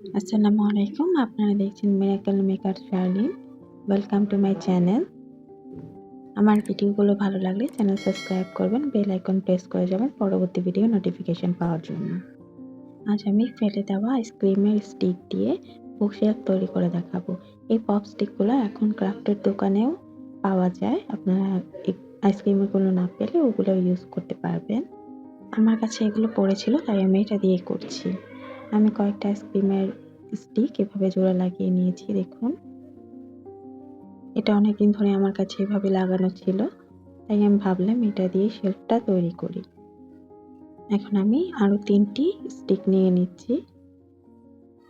আসসালামু আলাইকুম। আপনারা দেখছেন miracle maker Sharlin. Welcome to my channel. আমার ভিডিওগুলো ভালো লাগলে চ্যানেল সাবস্ক্রাইব করবেন, বেল আইকন প্রেস করে যাবেন পরবর্তী ভিডিও নোটিফিকেশন পাওয়ার জন্য। আজ আমি ফেলে দেওয়া আইসক্রিমের স্টিক দিয়ে বুকশেলফ তৈরি করে দেখাবো। এই পপ স্টিকগুলো এখন ক্রাফটের দোকানেও পাওয়া যায়। আপনারা এই আইসক্রিমগুলো না পেলে ওগুলো ইউজ করতে পারবেন। আমার কাছে এগুলো পড়েছিল তাই আমি এটা দিয়ে করছি। আমি কয়েকটা আইসক্রিমের স্টিক এভাবে জোড়া লাগিয়ে নিয়েছি দেখুন। এটা অনেকদিন ধরে আমার কাছে এভাবে লাগানো ছিল, তাই আমি ভাবলাম এটা দিয়ে শেলফটা তৈরি করি। এখন আমি আরও 3টি স্টিক নিয়ে নিচ্ছি।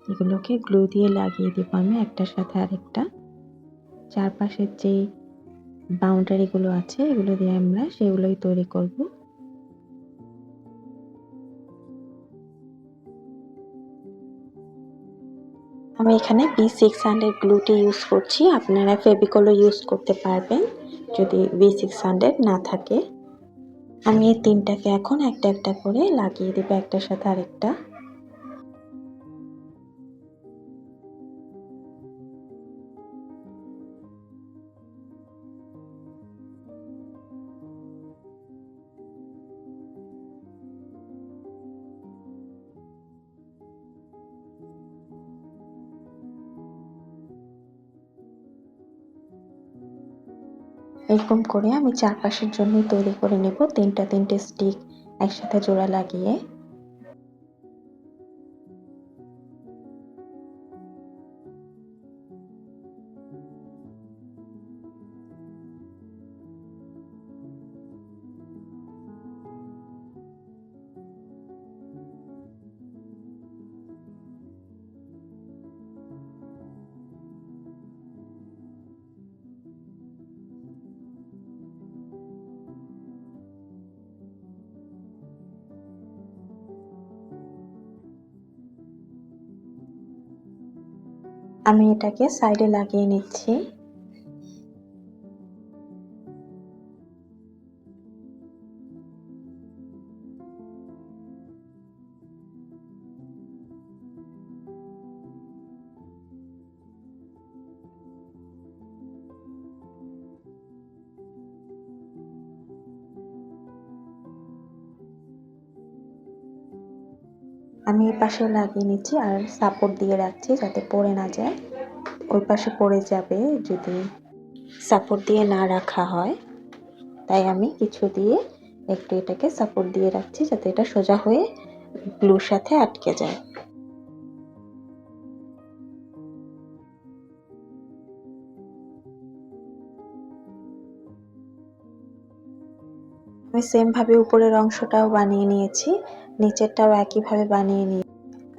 এগুলোকে গ্লু দিয়ে লাগিয়ে দেবো আমি একটার সাথে আরেকটা। চারপাশের যে বাউন্ডারিগুলো আছে এগুলো দিয়ে আমরা সেগুলোই তৈরি করব। আমি এখানে B600 গ্লুটি ইউজ করছি। আপনারা ফেভিকলও ইউজ করতে পারবেন যদি B600 না থাকে। আমি এই 3টাকে এখন একটা একটা করে লাগিয়ে দেবো একটার সাথে আরেকটা। এরকম করে আমি চারপাশের জন্য তৈরি করে নেব 3টে স্টিক একসাথে জোড়া লাগিয়ে। আমি এটাকে সাইডে লাগিয়ে নিচ্ছি। আমি এই পাশে লাগিয়ে নিচ্ছি আর সাপোর্ট দিয়ে রাখছি যাতে পড়ে না যায়। ওই পাশে পড়ে যাবে যদি সাপোর্ট দিয়ে না রাখা হয়, তাই আমি কিছু দিয়ে একটু এটাকে সাপোর্ট দিয়ে রাখছি যাতে এটা সোজা হয়ে গ্লুর সাথে আটকে যায়। আমি সেম ভাবে উপরের অংশটাও বানিয়ে নিয়েছি, নিচেরটাও একইভাবে বানিয়ে নিই।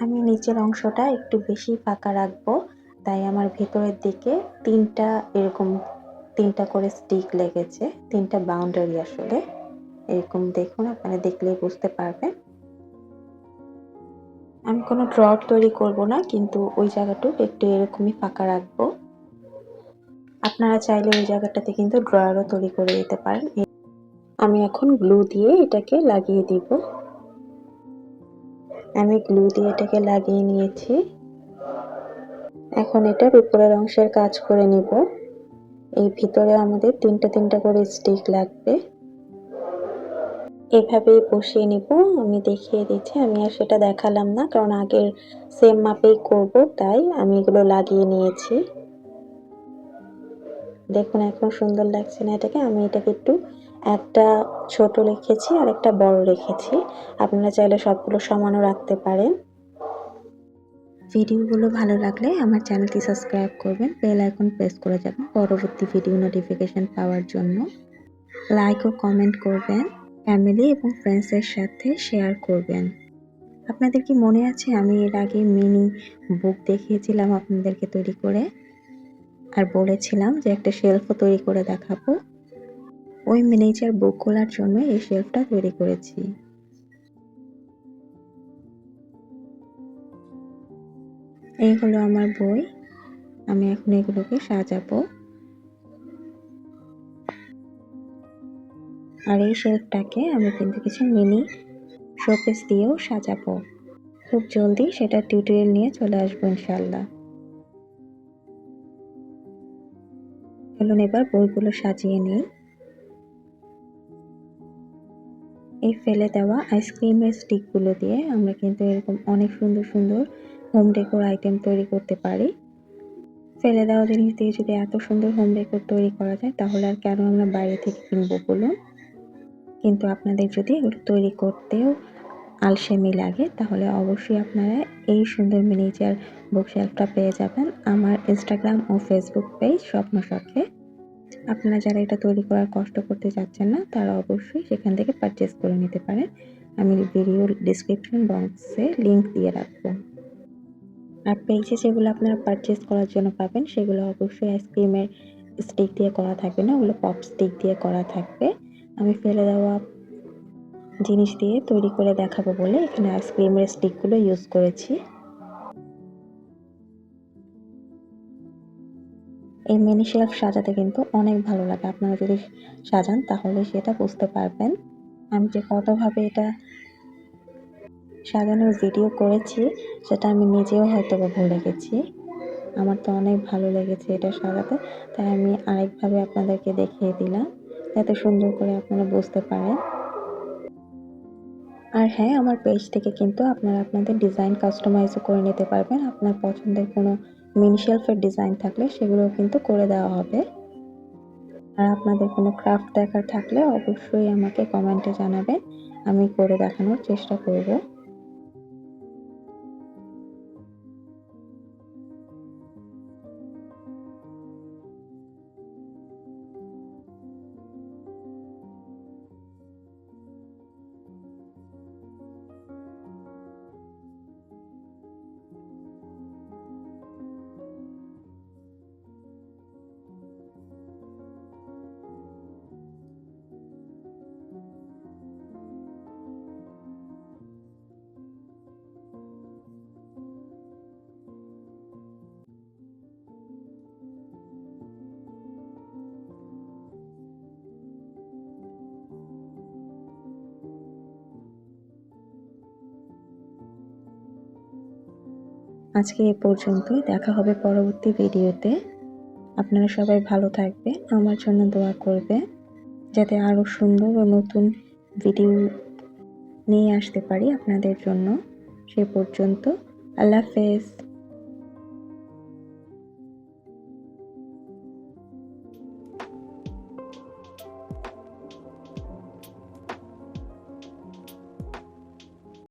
আমি নিচের অংশটা একটু বেশি ফাঁকা রাখবো, তাই আমার ভেতরের দিকে এরকম তিনটা করে স্টিক লেগেছে, 3টা বাউন্ডারি আসলে। এরকম দেখুন, আপনারা দেখলেই বুঝতে পারবেন। আমি কোনো ড্রয়ার তৈরি করব না, কিন্তু ওই জায়গাটুকু একটু এরকমই ফাঁকা রাখবো। আপনারা চাইলে ওই জায়গাটাতে কিন্তু ড্রয়ারও তৈরি করে দিতে পারেন। আমি এখন গ্লু দিয়ে এটাকে লাগিয়ে দিব। আমি গ্লু দিয়ে এটাকে লাগিয়ে নিয়েছি। এখন এটার উপরের অংশের কাজ করে নিব। এই ভিতরে আমাদের 3টা করে স্টিক লাগবে। এভাবেই বসিয়ে নিব। আমি দেখিয়ে দিচ্ছি, আমি আর সেটা দেখালাম না কারণ আগের সেম মাপেই করব, তাই আমি এগুলো লাগিয়ে নিয়েছি। দেখুন এখন সুন্দর লাগছে না এটাকে? আমি এটাকে একটু একটা ছোট রেখেছি আর একটা বড় রেখেছি। আপনারা চাইলে সবগুলো সমানও রাখতে পারেন। ভিডিওগুলো ভালো লাগলে আমার চ্যানেলটি সাবস্ক্রাইব করবেন, বেল আইকন প্রেস করে যাবেন পরবর্তী ভিডিও নোটিফিকেশন পাওয়ার জন্য। লাইক ও কমেন্ট করবেন, ফ্যামিলি এবং ফ্রেন্ডসের সাথে শেয়ার করবেন। আপনাদের কি মনে আছে আমি এর আগে মিনি বুক দেখিয়েছিলাম আপনাদেরকে তৈরি করে, আর বলেছিলাম যে একটা শেলফও তৈরি করে দেখাবো? ওই মিনিয়েচার বুকগুলোর জন্য এই শেলফটা তৈরি করেছি। এই হলো আমার বই। আমি এখন এগুলোকে সাজাবো। আর এই শেলফটাকে আমি কিন্তু কিছু মিনি শোপিস দিয়েও সাজাবো। খুব জলদি সেটা টিউটোরিয়াল নিয়ে চলে আসবো ইনশাআল্লাহ। চলুন এবার বইগুলো সাজিয়ে নিই। এই ফেলে দেওয়া আইসক্রিমের স্টিকগুলো দিয়ে আমরা কিন্তু এরকম অনেক সুন্দর সুন্দর হোম ডেকোর আইটেম তৈরি করতে পারি। ফেলে দেওয়া জিনিস দিয়ে যদি এত সুন্দর হোম ডেকোর তৈরি করা যায় তাহলে আর কেন আমরা বাইরে থেকে কিনবো বলুন। কিন্তু আপনাদের যদি এগুলো তৈরি করতেও আলসেমি লাগে তাহলে অবশ্যই আপনারা এই সুন্দর মিনিয়েচার বুকশেলফটা পেয়ে যাবেন আমার ইনস্টাগ্রাম ও ফেসবুক পেজ স্বপ্ন শখে। আপনারা যারা এটা তৈরি করার কষ্ট করতে চাচ্ছেন না তারা অবশ্যই সেখান থেকে পারচেজ করে নিতে পারেন। আমি ভিডিও ডিসক্রিপশন বক্সে লিংক দিয়ে রাখবো। আর পেজে যেগুলো আপনারা পারচেজ করার জন্য পাবেন সেগুলো অবশ্যই আইসক্রিমের স্টিক দিয়ে করা থাকবে না, ওগুলো পপ স্টিক দিয়ে করা থাকবে। আমি ফেলে দেওয়া জিনিস দিয়ে তৈরি করে দেখাবো বলে এখানে আইসক্রিমের স্টিকগুলো ইউজ করেছি। এই মিনি শেলফ সাজাতে কিন্তু অনেক ভালো লাগে, আপনারা যদি সাজান তাহলে সেটা বুঝতে পারবেন। আমি যে কতভাবে এটা সাজানোর ভিডিও করেছি সেটা আমি নিজেও হয়তো বা ভুলে গেছি। আমার তো অনেক ভালো লেগেছে এটা সাজাতে, তাই আমি আরেকভাবে আপনাদেরকে দেখিয়ে দিলাম যাতে সুন্দর করে আপনারা বুঝতে পারেন। আর হ্যাঁ, আমার পেজ থেকে কিন্তু আপনারা আপনাদের ডিজাইন কাস্টমাইজও করে নিতে পারবেন। আপনার পছন্দের কোনো মিনি শেলফের ডিজাইন থাকলে সেগুলোও কিন্তু করে দেওয়া হবে। আর আপনাদের কোনো ক্রাফট দেখার থাকলে অবশ্যই আমাকে কমেন্টে জানাবেন, আমি করে দেখানোর চেষ্টা করব। আজকে এ পর্যন্তই, দেখা হবে পরবর্তী ভিডিওতে। আপনারা সবাই ভালো থাকবেন, আমার জন্য দোয়া করবে যাতে আরও সুন্দর ও নতুন ভিডিও নিয়ে আসতে পারি আপনাদের জন্য। সে পর্যন্ত আল্লাহ হাফেজ।